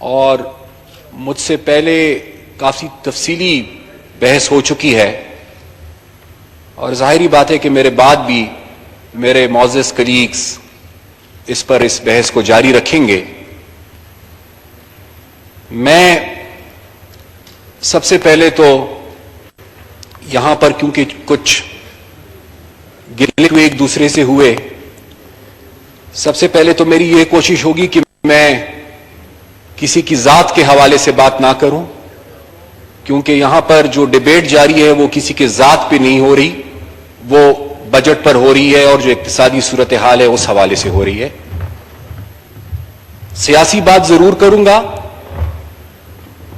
اور مجھ سے پہلے کافی تفصیلی بحث ہو چکی ہے، اور ظاہری بات ہے کہ میرے بعد بھی میرے معزز کلیگز اس پر اس بحث کو جاری رکھیں گے۔ میں سب سے پہلے تو یہاں پر کیونکہ کچھ گلے ایک دوسرے سے ہوئے، سب سے پہلے تو میری یہ کوشش ہوگی کہ میں کسی کی ذات کے حوالے سے بات نہ کروں، کیونکہ یہاں پر جو ڈیبیٹ جاری ہے وہ کسی کے ذات پہ نہیں ہو رہی، وہ بجٹ پر ہو رہی ہے اور جو اقتصادی صورتحال ہے اس حوالے سے ہو رہی ہے۔ سیاسی بات ضرور کروں گا،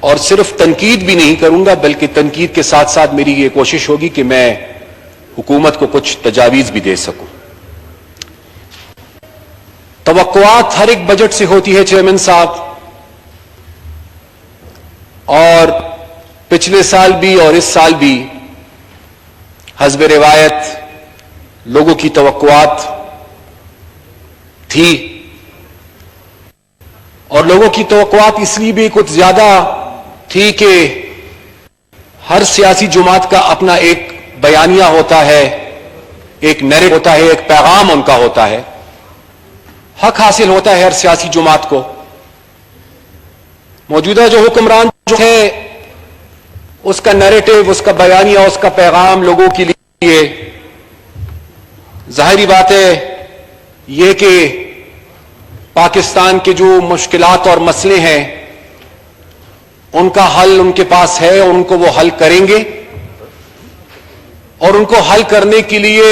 اور صرف تنقید بھی نہیں کروں گا، بلکہ تنقید کے ساتھ ساتھ میری یہ کوشش ہوگی کہ میں حکومت کو کچھ تجاویز بھی دے سکوں۔ توقعات ہر ایک بجٹ سے ہوتی ہے چیئرمین صاحب، اور پچھلے سال بھی اور اس سال بھی حسب روایت لوگوں کی توقعات تھی، اور لوگوں کی توقعات اس لیے بھی کچھ زیادہ تھی کہ ہر سیاسی جماعت کا اپنا ایک بیانیہ ہوتا ہے، ایک نیریٹو ہوتا ہے، ایک پیغام ان کا ہوتا ہے، حق حاصل ہوتا ہے ہر سیاسی جماعت کو۔ موجودہ جو حکمران جو ہے اس کا نیریٹو، اس کا بیانیہ، اس کا پیغام لوگوں کے لیے ظاہری بات ہے یہ کہ پاکستان کے جو مشکلات اور مسئلے ہیں ان کا حل ان کے پاس ہے، اور ان کو وہ حل کریں گے، اور ان کو حل کرنے کے لیے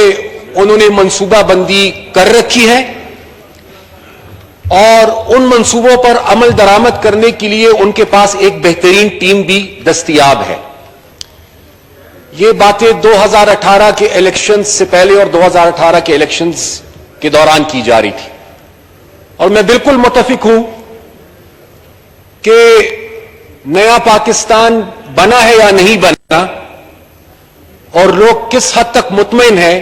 انہوں نے منصوبہ بندی کر رکھی ہے، اور ان منصوبوں پر عمل درآمد کرنے کے لیے ان کے پاس ایک بہترین ٹیم بھی دستیاب ہے۔ یہ باتیں 2018 کے الیکشنز سے پہلے اور 2018 کے الیکشنز کے دوران کی جا رہی تھی، اور میں بالکل متفق ہوں کہ نیا پاکستان بنا ہے یا نہیں بنا، اور لوگ کس حد تک مطمئن ہیں۔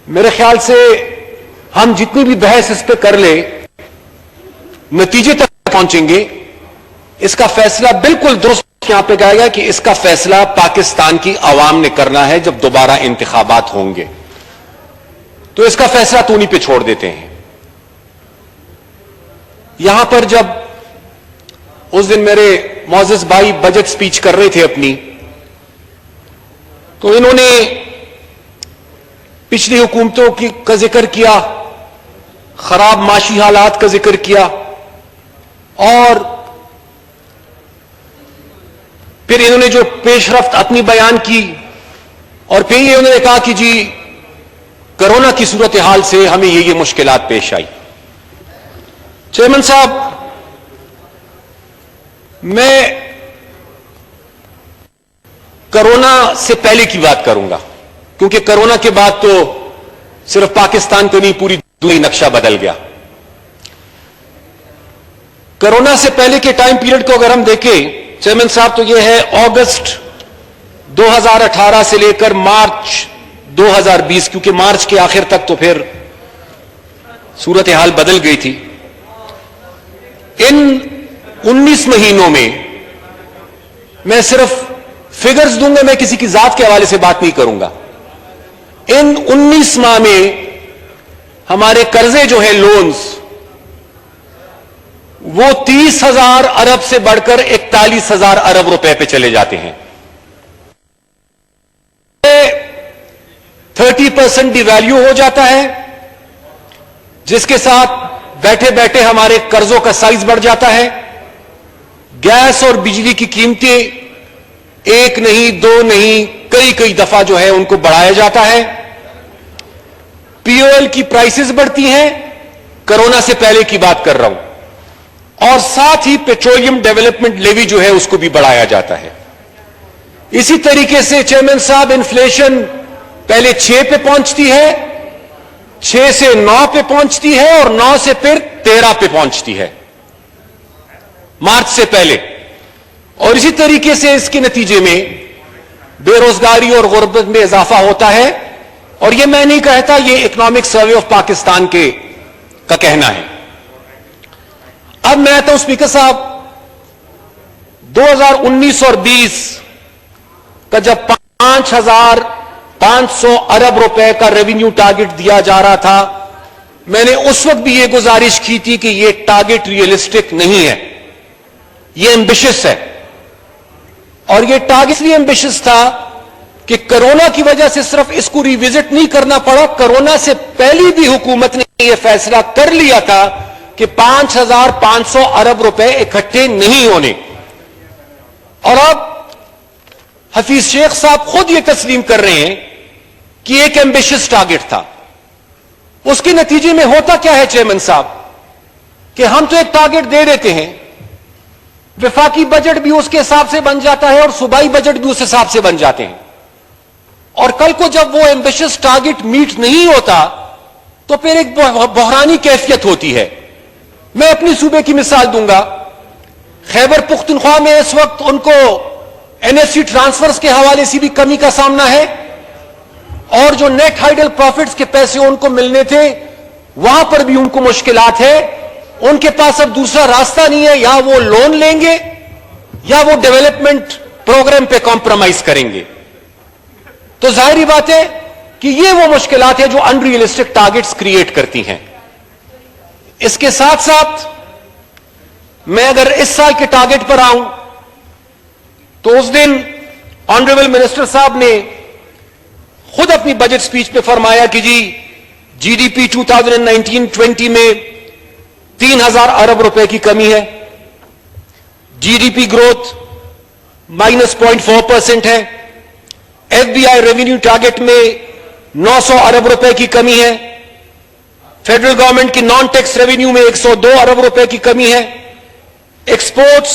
میرے خیال سے ہم جتنی بھی بحث اس پہ کر لیں نتیجے تک پہنچیں گے، اس کا فیصلہ بالکل درست یہاں پہ کہا گیا کہ اس کا فیصلہ پاکستان کی عوام نے کرنا ہے جب دوبارہ انتخابات ہوں گے، تو اس کا فیصلہ تو انہیں پہ چھوڑ دیتے ہیں۔ یہاں پر جب اس دن میرے معزز بھائی بجٹ سپیچ کر رہے تھے اپنی، تو انہوں نے پچھلی حکومتوں کا ذکر کیا، خراب معاشی حالات کا ذکر کیا، اور پھر انہوں نے جو پیش رفت اپنی بیان کی، اور پھر یہ انہوں نے کہا کہ جی کرونا کی صورتحال سے ہمیں یہ مشکلات پیش آئی۔ چیئرمین صاحب، میں کرونا سے پہلے کی بات کروں گا، کیونکہ کرونا کے بعد تو صرف پاکستان کو نہیں پوری دنیا نقشہ بدل گیا۔ کرونا سے پہلے کے ٹائم پیریڈ کو اگر ہم دیکھیں چیئرمین صاحب، تو یہ ہے اگست 2018 سے لے کر مارچ 2020، کیونکہ مارچ کے آخر تک تو پھر صورتحال بدل گئی تھی۔ ان 19 مہینوں میں میں صرف فگرز دوں گا، میں کسی کی ذات کے حوالے سے بات نہیں کروں گا۔ ان 19 ماہ میں ہمارے قرضے جو ہیں لونز، وہ 30,000 ارب سے بڑھ کر 41,000 ارب روپے پہ چلے جاتے ہیں۔ 30% ڈی ویلیو ہو جاتا ہے، جس کے ساتھ بیٹھے بیٹھے ہمارے قرضوں کا سائز بڑھ جاتا ہے۔ گیس اور بجلی کی قیمتیں ایک نہیں، دو نہیں، کئی دفعہ جو ہے ان کو بڑھایا جاتا ہے۔ پی او ایل کی پرائسز بڑھتی ہیں، کرونا سے پہلے کی بات کر رہا ہوں، اور ساتھ ہی پیٹرولیم ڈیولپمنٹ لیوی جو ہے اس کو بھی بڑھایا جاتا ہے۔ اسی طریقے سے چیئرمین صاحب، انفلیشن پہلے 6 پہ پہنچتی ہے، 6 سے 9 پہ پہنچتی ہے، اور 9 سے پھر 13 پہ پہنچتی ہے مارچ سے پہلے، اور اسی طریقے سے اس کے نتیجے میں بے روزگاری اور غربت میں اضافہ ہوتا ہے۔ اور یہ میں نہیں کہتا، یہ اکنامک سروے آف پاکستان کا کہنا ہے۔ اب میں آتا ہوں اسپیکر صاحب 2019 اور 20 کا جب 5,500 ارب روپے کا ریونیو ٹارگٹ دیا جا رہا تھا، میں نے اس وقت بھی یہ گزارش کی تھی کہ یہ ٹارگٹ ریئلسٹک نہیں ہے، یہ ایمبیشس ہے. اور یہ ٹارگٹ بھی ایمبیشس تھا کہ کرونا کی وجہ سے صرف اس کو ریوزٹ نہیں کرنا پڑا، کرونا سے پہلی بھی حکومت نے یہ فیصلہ کر لیا تھا کہ 5,500 ارب روپے اکٹھے نہیں ہونے. اور اب حفیظ شیخ صاحب خود یہ تسلیم کر رہے ہیں کہ ایک ایمبیشس ٹارگٹ تھا. اس کے نتیجے میں ہوتا کیا ہے چیئرمین صاحب کہ ہم تو ایک ٹارگٹ دے دیتے ہیں، وفاقی بجٹ بھی اس کے حساب سے بن جاتا ہے اور صوبائی بجٹ بھی اس حساب سے بن جاتے ہیں، اور کل کو جب وہ ایمبیشس ٹارگٹ میٹ نہیں ہوتا تو پھر ایک بحرانی کیفیت ہوتی ہے. میں اپنی صوبے کی مثال دوں گا. خیبر پختونخوا میں اس وقت ان کو NSE ٹرانسفرز کے حوالے سے بھی کمی کا سامنا ہے، اور جو نیٹ ہائیڈل پروفٹس کے پیسے ان کو ملنے تھے وہاں پر بھی ان کو مشکلات ہے. ان کے پاس اب دوسرا راستہ نہیں ہے، یا وہ لون لیں گے یا وہ ڈیولپمنٹ پروگرام پہ کمپرومائز کریں گے. تو ظاہری بات ہے کہ یہ وہ مشکلات ہیں جو ان ریئلسٹک ٹارگٹس کریٹ کرتی ہیں. اس کے ساتھ ساتھ میں اگر اس سال کے ٹارگٹ پر آؤں تو اس دن آنریبل منسٹر صاحب نے خود اپنی بجٹ سپیچ پہ فرمایا کہ جی ڈی پی 2019-20 میں 3,000 ارب روپے کی کمی ہے، جی ڈی پی گروتھ -0.4% ہے، FBI ریونیو ٹارگٹ میں 900 ارب روپے کی کمی ہے، فیڈرل گورنمنٹ کی نان ٹیکس ریونیو میں 102 ارب روپے کی کمی ہے، ایکسپورٹس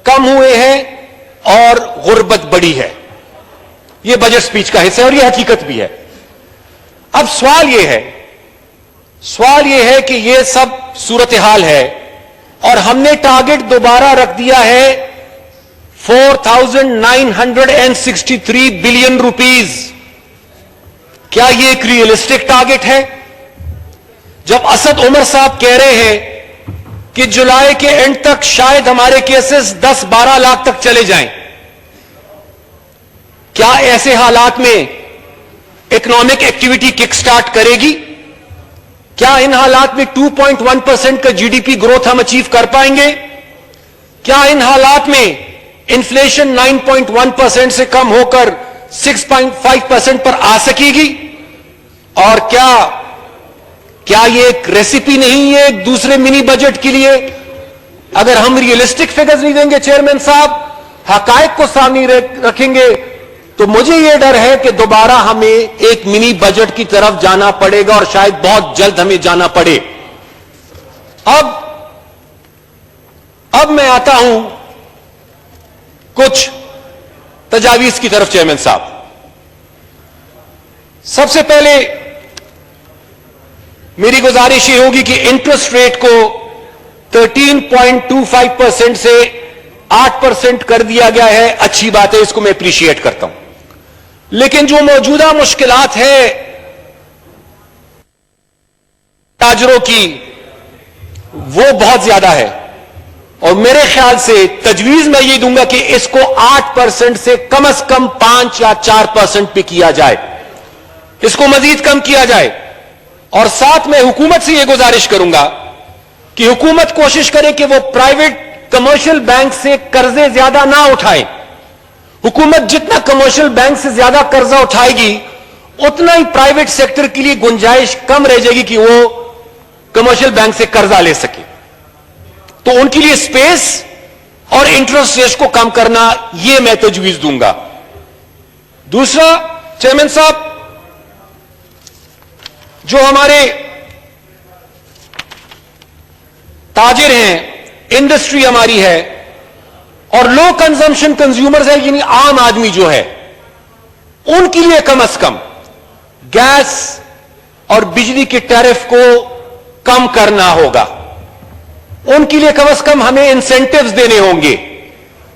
کم ہوئے ہیں اور غربت بڑی ہے. یہ بجٹ سپیچ کا حصہ ہے اور یہ حقیقت بھی ہے. اب سوال یہ ہے کہ یہ سب صورتحال ہے اور ہم نے ٹارگٹ دوبارہ رکھ دیا ہے 4,963 بلین روپیز. کیا یہ ایک ریئلسٹک ٹارگٹ ہے؟ جب اسد عمر صاحب کہہ رہے ہیں کہ جولائی کے اینڈ تک شاید ہمارے کیسز 10-12 لاکھ تک چلے جائیں، کیا ایسے حالات میں اکنامک ایکٹیویٹی کک سٹارٹ کرے گی؟ کیا ان حالات میں 2.1% کا جی ڈی پی گروتھ ہم اچیو کر پائیں گے؟ کیا ان حالات میں انفلیشن 9.1% سے کم ہو کر 6.5% پر آ سکے گی؟ اور کیا یہ ایک ریسیپی نہیں ہے ایک دوسرے منی بجٹ کے لیے؟ اگر ہم ریئلسٹک فگرز نہیں دیں گے چیئرمین صاحب، حقائق کو سامنے رکھیں گے، تو مجھے یہ ڈر ہے کہ دوبارہ ہمیں ایک منی بجٹ کی طرف جانا پڑے گا اور شاید بہت جلد ہمیں جانا پڑے. اب میں آتا ہوں کچھ تجاویز کی طرف چیئرمین صاحب. سب سے پہلے میری گزارش یہ ہوگی کہ انٹرسٹ ریٹ کو 13.25% سے 8% کر دیا گیا ہے. اچھی بات ہے، اس کو میں اپریشیٹ کرتا ہوں. لیکن جو موجودہ مشکلات ہے تاجروں کی وہ بہت زیادہ ہے، اور میرے خیال سے تجویز میں یہ دوں گا کہ اس کو 8% سے کم از کم 5 یا 4% پہ کیا جائے، اس کو مزید کم کیا جائے. اور ساتھ میں حکومت سے یہ گزارش کروں گا کہ حکومت کوشش کرے کہ وہ پرائیویٹ کمرشل بینک سے قرضے زیادہ نہ اٹھائے. حکومت جتنا کمرشل بینک سے زیادہ قرضہ اٹھائے گی اتنا ہی پرائیویٹ سیکٹر کے لیے گنجائش کم رہ جائے گی کہ وہ کمرشل بینک سے قرضہ لے سکے. تو ان کے لیے سپیس اور انٹرسٹ ریٹ کو کم کرنا یہ میں تجویز دوں گا. دوسرا چیئرمین صاحب، جو ہمارے تاجر ہیں، انڈسٹری ہماری ہے اور لو کنزمپشن کنزیومرز ہے، یعنی عام آدمی جو ہے، ان کے لیے کم از کم گیس اور بجلی کے ٹیرف کو کم کرنا ہوگا. ان کے لیے کم از کم ہمیں انسینٹیوز دینے ہوں گے،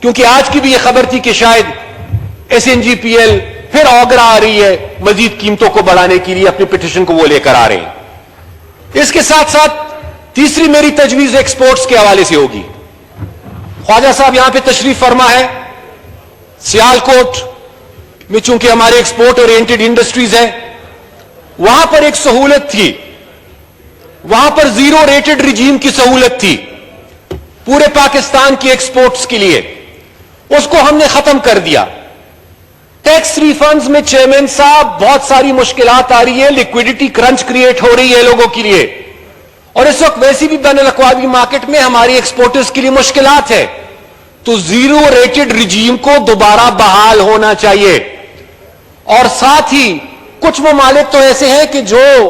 کیونکہ آج کی بھی یہ خبر تھی کہ شاید SNGPL پھر آگرہ آ رہی ہے مزید قیمتوں کو بڑھانے کے لیے، اپنی پٹیشن کو وہ لے کر آ رہے ہیں. اس کے ساتھ ساتھ तीसरी मेरी तजवीज एक्सपोर्ट्स के हवाले से होगी। ख्वाजा साहब यहां पे तशरीफ फरमा है। सियालकोट में चूंकि हमारे एक्सपोर्ट ओरिएंटेड इंडस्ट्रीज है, वहां पर एक सहूलत थी, वहां पर जीरो रेटेड रिजीम की सहूलत थी पूरे पाकिस्तान की एक्सपोर्ट्स के लिए, उसको हमने खत्म कर दिया। टैक्स रिफंड्स में चेयरमैन साहब बहुत सारी मुश्किलात आ रही है, लिक्विडिटी क्रंच क्रिएट हो रही है लोगों के लिए, और इस वक्त वैसी भी बैनुल अक़वामी मार्केट में हमारी एक्सपोर्टर्स के लिए मुश्किलात है। तो जीरो रेटेड रिजीम को दोबारा बहाल होना चाहिए। और साथ ही कुछ ममालिक तो ऐसे हैं कि जो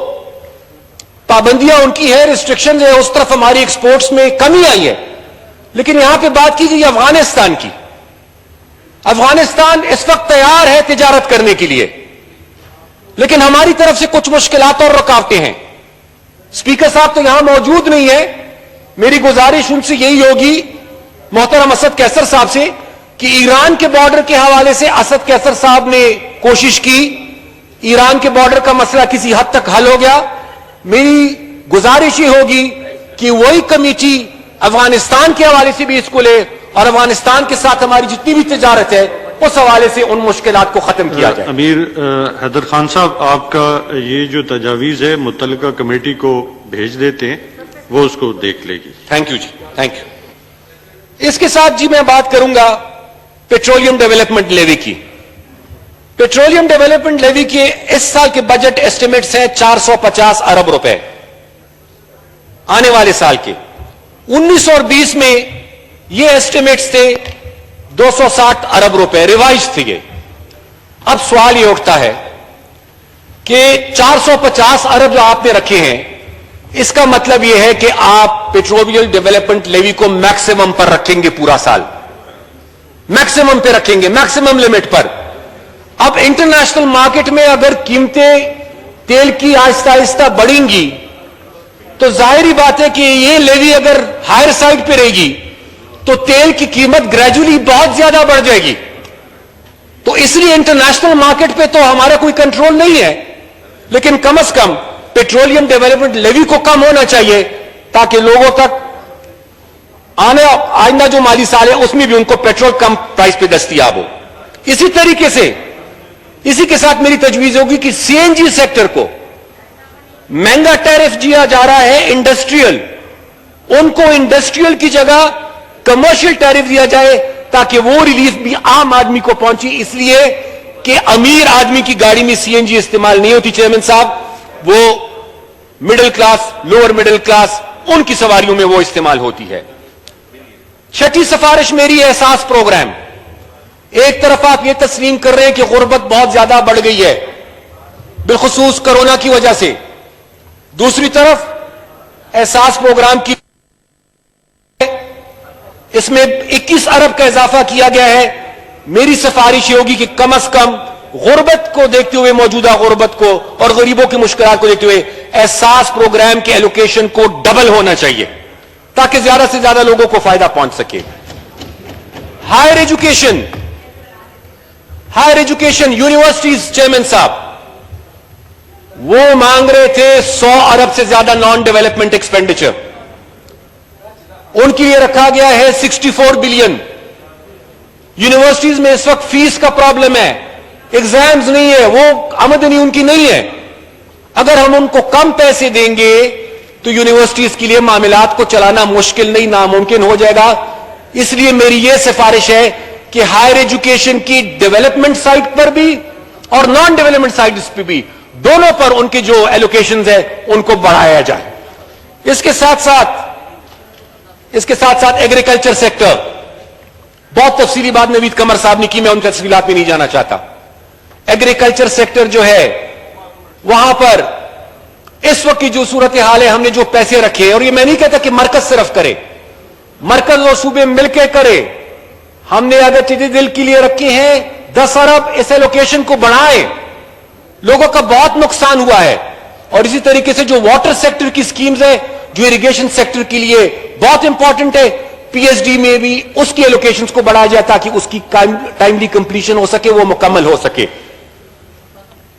पाबंदियां उनकी है, रिस्ट्रिक्शन है, उस तरफ हमारी एक्सपोर्ट्स में कमी आई है। लेकिन यहां पे बात की गई अफगानिस्तान की। अफगानिस्तान इस वक्त तैयार है तिजारत करने के लिए, लेकिन हमारी तरफ से कुछ मुश्किलात और रुकावटें हैं। स्पीकर साहब तो यहां मौजूद नहीं है, मेरी गुजारिश उनसे यही होगी, मोहतरम असद कैसर साहब से, कि ईरान के बॉर्डर के हवाले से असद कैसर साहब ने कोशिश की, ईरान के बॉर्डर का मसला किसी हद तक हल हो गया। मेरी गुजारिश ही होगी कि वही कमेटी अफगानिस्तान के हवाले से भी इसको ले, और अफगानिस्तान के साथ हमारी जितनी भी तिजारत है उस हवाले से उन मुश्किलात को खत्म किया जाए। अमीर हैदर खान साहब, आपका ये जो तजावीज है मुतल्लिका कमेटी को भेज देते हैं, वो उसको देख लेगी। थैंक यू जी, थैंक यू। इसके साथ जी मैं बात करूंगा पेट्रोलियम डेवलपमेंट लेवी की। पेट्रोलियम डेवलपमेंट लेवी के इस साल के बजट एस्टिमेट्स हैं 450 अरब रुपए आने वाले साल के। 19 और 20 में ये एस्टिमेट्स थे 260 अरब रुपए, रिवाइज थे ये। अब सवाल ये उठता है कि 450 अरब जो आपने रखे हैं, इसका मतलब यह है कि आप पेट्रोलियम डेवलपमेंट लेवी को मैक्सिमम पर रखेंगे, पूरा साल मैक्सिमम पे रखेंगे, मैक्सिमम लिमिट पर। अब इंटरनेशनल मार्केट में अगर कीमतें तेल की आहिस्ता आहिस्ता बढ़ेंगी, तो जाहिर बात है कि ये लेवी अगर हायर साइड पे रहेगी तो तेल की कीमत ग्रेजुअली बहुत ज्यादा बढ़ जाएगी। तो इसलिए इंटरनेशनल मार्केट पे तो हमारा कोई कंट्रोल नहीं है, लेकिन कम से कम पेट्रोलियम डेवलपमेंट लेवी को कम होना चाहिए, ताकि लोगों तक आने आइंदा जो माली साल है उसमें भी उनको पेट्रोल कम प्राइस पे दस्तयाब हो। इसी तरीके से इसी के साथ मेरी तजवीज होगी कि सीएनजी सेक्टर को महंगा टैरिफ दिया जा रहा है इंडस्ट्रियल, उनको इंडस्ट्रियल की जगह कमर्शियल टैरिफ दिया जाए, ताकि वो रिलीफ भी आम आदमी को पहुंचे। इसलिए कि अमीर आदमी की गाड़ी में सीएनजी इस्तेमाल नहीं होती चेयरमैन साहब, वो middle class, lower middle class, उनकी सवारियों में वो इस्तेमाल होती है। छठी सिफारिश मेरी एहसास प्रोग्राम। एक तरफ आप ये तस्लीम कर रहे हैं कि गुर्बत बहुत ज्यादा बढ़ गई है बिलखुसूस कोरोना की वजह से, दूसरी तरफ एहसास प्रोग्राम की इसमें 21 अरब का इजाफा किया गया है। मेरी सिफारिश ये होगी कि कम से कम गुर्बत को देखते हुए, मौजूदा गुर्बत को और गरीबों की मुश्किलात को देखते हुए एहसास प्रोग्राम के एलोकेशन को डबल होना चाहिए, ताकि ज्यादा से ज्यादा लोगों को फायदा पहुंच सके। हायर एजुकेशन यूनिवर्सिटीज चेयरमैन साहब, वो मांग रहे थे 100 अरब से ज्यादा नॉन डेवलपमेंट एक्सपेंडिचर, उनके लिए रखा गया है 64 बिलियन। यूनिवर्सिटीज में इस वक्त फीस का प्रॉब्लम है, एग्जाम्स नहीं है, वो आमदनी उनकी नहीं है। अगर हम उनको कम पैसे देंगे तो यूनिवर्सिटीज के लिए मामलात को चलाना मुश्किल नहीं, नामुमकिन हो जाएगा। इसलिए मेरी यह सिफारिश है कि हायर एजुकेशन की डेवलपमेंट साइड पर भी और नॉन डेवलपमेंट साइड पर भी, दोनों पर उनके जो एलोकेशंस है उनको बढ़ाया जाए। इसके साथ साथ एग्रीकल्चर सेक्टर, बहुत तफसीली बात नवीद कमर साहब ने की, मैं उन तफसीलात में नहीं जाना चाहता। एग्रीकल्चर सेक्टर जो है, वहां पर इस वक्त की जो सूरत हाल है, हमने जो पैसे रखे, और ये मैं नहीं कहता कि मरकज सिर्फ करे, मरकज और सूबे मिलकर करे। हमने अगर चिदी दिल के लिए रखे हैं 10 अरब, इस एलोकेशन को बढ़ाएं, लोगों का बहुत नुकसान हुआ है। और इसी तरीके से जो वाटर सेक्टर की स्कीम्स है, जो इरिगेशन सेक्टर के लिए बहुत इंपॉर्टेंट है, पीएचडी में भी उसकी एलोकेशंस को बढ़ाया जाए, ताकि उसकी टाइमली कंप्लीशन हो सके, वो मुकम्मल हो सके।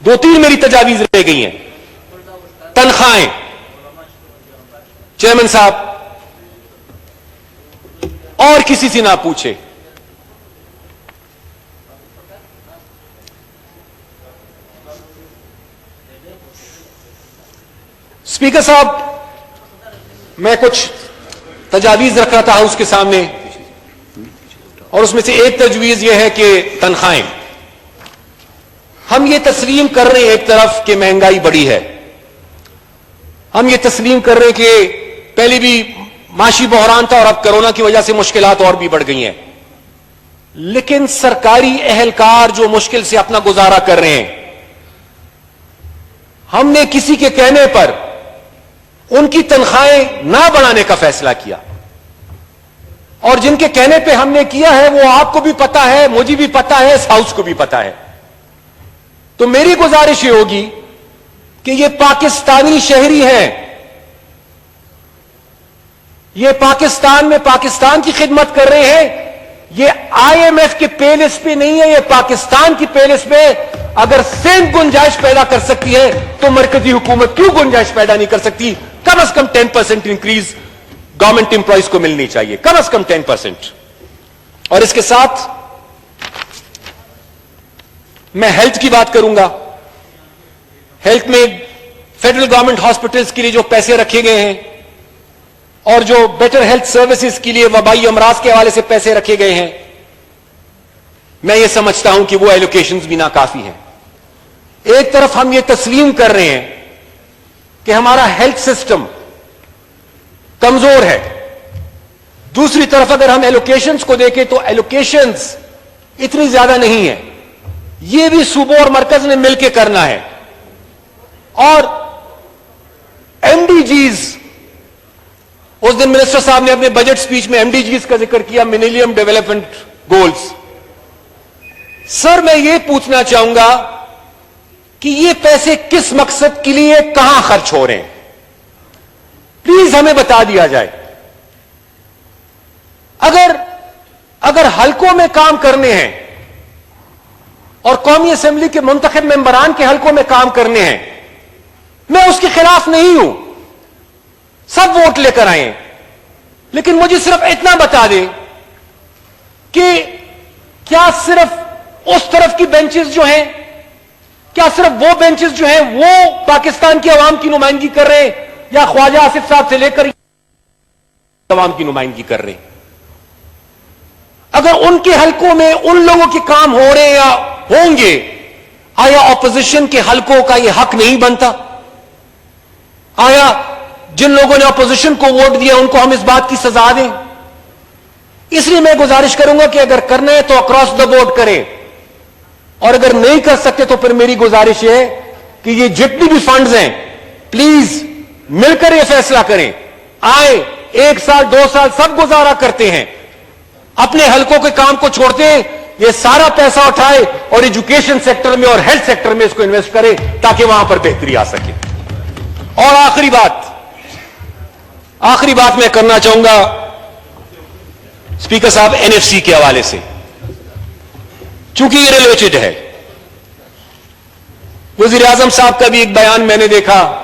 2-3 मेरी तजावीज रह गई हैं। तनख्वाहें, चेयरमैन साहब और किसी से ना पूछे, स्पीकर साहब मैं कुछ तजावीज रख रहा था हाउस के सामने, और उसमें से एक तजवीज यह है कि तनख्वाहें, हम ये तस्लीम कर रहे हैं एक तरफ कि महंगाई बढ़ी है, हम ये तस्लीम कर रहे हैं कि पहले भी माशी बहरान था और अब कोरोना की वजह से मुश्किलात और भी बढ़ गई हैं, लेकिन सरकारी एहलकार जो मुश्किल से अपना गुजारा कर रहे हैं, हमने किसी के कहने पर उनकी तनख्वाहें ना बढ़ाने का फैसला किया, और जिनके कहने पे हमने किया है वो आपको भी पता है, मुझे भी पता है, इस हाउस को भी पता है। तो मेरी गुजारिश ये होगी कि ये पाकिस्तानी शहरी हैं, ये पाकिस्तान में पाकिस्तान की खिदमत कर रहे हैं, ये IMF के पे लिस्ट पे नहीं है, ये पाकिस्तान की पे लिस्ट पे अगर सेम गुंजाइश पैदा कर सकती है तो मरकजी हुकूमत क्यों गुंजाइश पैदा नहीं कर सकती? कम से कम 10% इंक्रीज गवर्नमेंट एम्प्लॉइज को मिलनी चाहिए, कम से कम 10%। और इसके साथ मैं हेल्थ की बात करूंगा। हेल्थ में फेडरल गवर्नमेंट हॉस्पिटल्स के लिए जो पैसे रखे गए हैं और जो बेटर हेल्थ सर्विसेज के लिए वबाई अमराज के हवाले से पैसे रखे गए हैं, मैं ये समझता हूं कि वो एलोकेशंस भी नाकाफी हैं। एक तरफ हम ये तस्लीम कर रहे हैं कि हमारा हेल्थ सिस्टम कमजोर है, दूसरी तरफ अगर हम एलोकेशंस को देखें तो एलोकेशंस इतनी ज्यादा नहीं है, ये भी सूबों और मरकज ने मिलकर करना है। और MDGs, उस दिन मिनिस्टर साहब ने अपने बजट स्पीच में MDGs का जिक्र किया, मिलेनियम डेवलपमेंट गोल्स। सर मैं ये पूछना चाहूंगा कि ये पैसे किस मकसद के लिए कहां खर्च हो रहे हैं, प्लीज हमें बता दिया जाए। अगर हलकों में काम करने हैं और कौमी असेंबली के मुंतखब मेंबरान के हलकों में काम करने हैं, मैं उसके खिलाफ नहीं हूं, सब वोट लेकर आए, लेकिन मुझे सिर्फ इतना बता दे कि क्या सिर्फ उस तरफ की बेंचेस जो हैं, क्या सिर्फ वो बेंचेस जो हैं वो पाकिस्तान की आवाम की नुमाइंदगी कर रहे हैं, या ख्वाजा आसिफ साहब से लेकर आवाम की नुमाइंदगी कर रहे हैं? अगर उनके हलकों में उन लोगों के काम हो रहे हैं या होंगे, आया ऑपोजिशन के हलकों का यह हक नहीं बनता? आया जिन लोगों ने ऑपोजिशन को वोट दिया उनको हम इस बात की सजा दें? इसलिए मैं गुजारिश करूंगा कि अगर करना है तो अक्रॉस द बोर्ड करें, और अगर नहीं कर सकते तो फिर मेरी गुजारिश है कि ये जितनी भी फंड्स हैं प्लीज मिलकर ये फैसला करें। आए 1 साल 2 साल सब गुजारा करते हैं, अपने हलकों के काम को छोड़ते हैं, ये सारा पैसा उठाए और एजुकेशन सेक्टर में और हेल्थ सेक्टर में इसको इन्वेस्ट करें ताकि वहां पर बेहतरी आ सके। और आखिरी बात मैं करना चाहूंगा स्पीकर साहब NFC के हवाले से, चूंकि ये रिलेटेड है। वजीर आजम साहब का भी एक बयान मैंने देखा,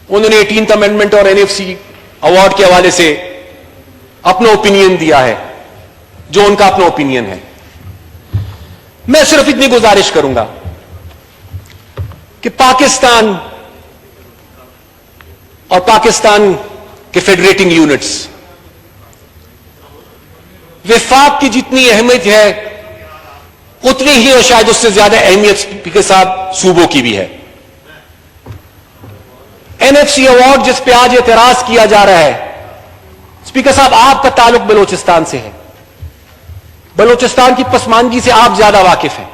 उन्होंने 18th अमेंडमेंट और NFC अवार्ड के हवाले से अपना ओपिनियन दिया है, जो उनका अपना ओपिनियन है। मैं सिर्फ इतनी गुजारिश करूंगा कि पाकिस्तान और पाकिस्तान के फेडरेटिंग यूनिट्स, विफाक की जितनी अहमियत है उतनी ही और शायद उससे ज्यादा अहमियत स्पीकर साहब सूबों की भी है। NFC अवार्ड जिस पे आज एतराज किया जा रहा है, स्पीकर साहब आपका ताल्लुक बलोचिस्तान से है, बलोचिस्तान की पसमानगी से आप ज्यादा वाकिफ हैं।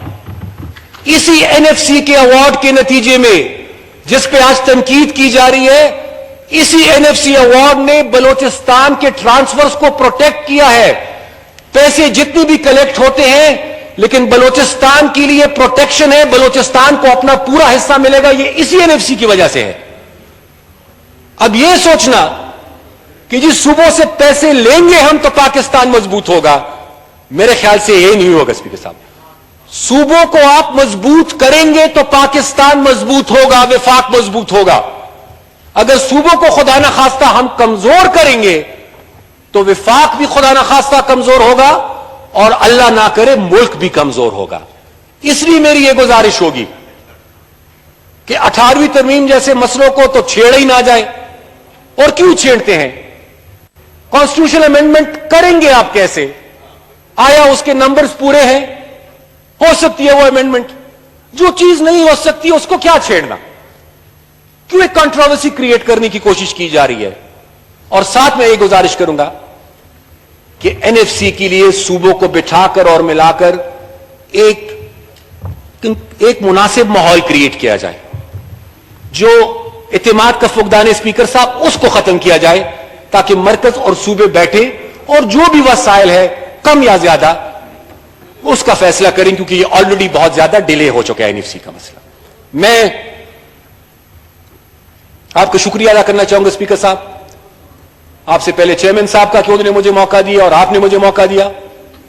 इसी NFC के अवार्ड के नतीजे में जिस पे आज तनकीद की जा रही है, इसी NFC अवार्ड ने बलोचिस्तान के ट्रांसफर्स को प्रोटेक्ट किया है। पैसे जितनी भी कलेक्ट होते हैं, लेकिन बलोचिस्तान के लिए प्रोटेक्शन है, बलोचिस्तान को अपना पूरा हिस्सा मिलेगा, ये इसी NFC की वजह से है। अब यह सोचना कि जी सूबों से पैसे लेंगे हम तो पाकिस्तान मजबूत होगा, मेरे ख्याल से यही नहीं होगा स्पीकर साहब। सूबों को आप मजबूत करेंगे तो पाकिस्तान मजबूत होगा, विफाक मजबूत होगा। اگر صوبوں کو خدا نخواستہ ہم کمزور کریں گے تو وفاق بھی خدا نخواستہ کمزور ہوگا اور اللہ نہ کرے ملک بھی کمزور ہوگا. اس لیے میری یہ گزارش ہوگی کہ 18ویں ترمیم جیسے مسئلوں کو تو چھیڑ ہی نہ جائے. اور کیوں چھیڑتے ہیں؟ کانسٹیٹیوشن امینڈمنٹ کریں گے آپ کیسے؟ آیا اس کے نمبرز پورے ہیں؟ ہو سکتی ہے وہ امینڈمنٹ. جو چیز نہیں ہو سکتی اس کو کیا چھیڑنا؟ کیوں ایک کنٹروورسی کریٹ کرنے کی کوشش کی جا رہی ہے؟ اور ساتھ میں یہ گزارش کروں گا کہ این ایف سی کے لیے صوبوں کو بٹھا کر اور ملا کر ایک مناسب ماحول کریٹ کیا جائے. جو اعتماد کا فقدان اسپیکر صاحب اس کو ختم کیا جائے تاکہ مرکز اور صوبے بیٹھے اور جو بھی وسائل ہے کم یا زیادہ اس کا فیصلہ کریں, کیونکہ یہ آلریڈی بہت زیادہ ڈیلے ہو چکا ہے این ایف سی کا مسئلہ. میں آپ کا شکریہ ادا کرنا چاہوں گا اسپیکر صاحب, آپ سے پہلے چیئرمین صاحب کا کہ انہوں نے مجھے موقع دیا اور آپ نے مجھے موقع دیا.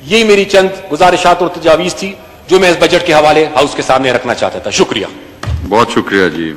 یہی میری چند گزارشات اور تجاویز تھی جو میں اس بجٹ کے حوالے ہاؤس کے سامنے رکھنا چاہتا تھا. شکریہ. بہت شکریہ جی.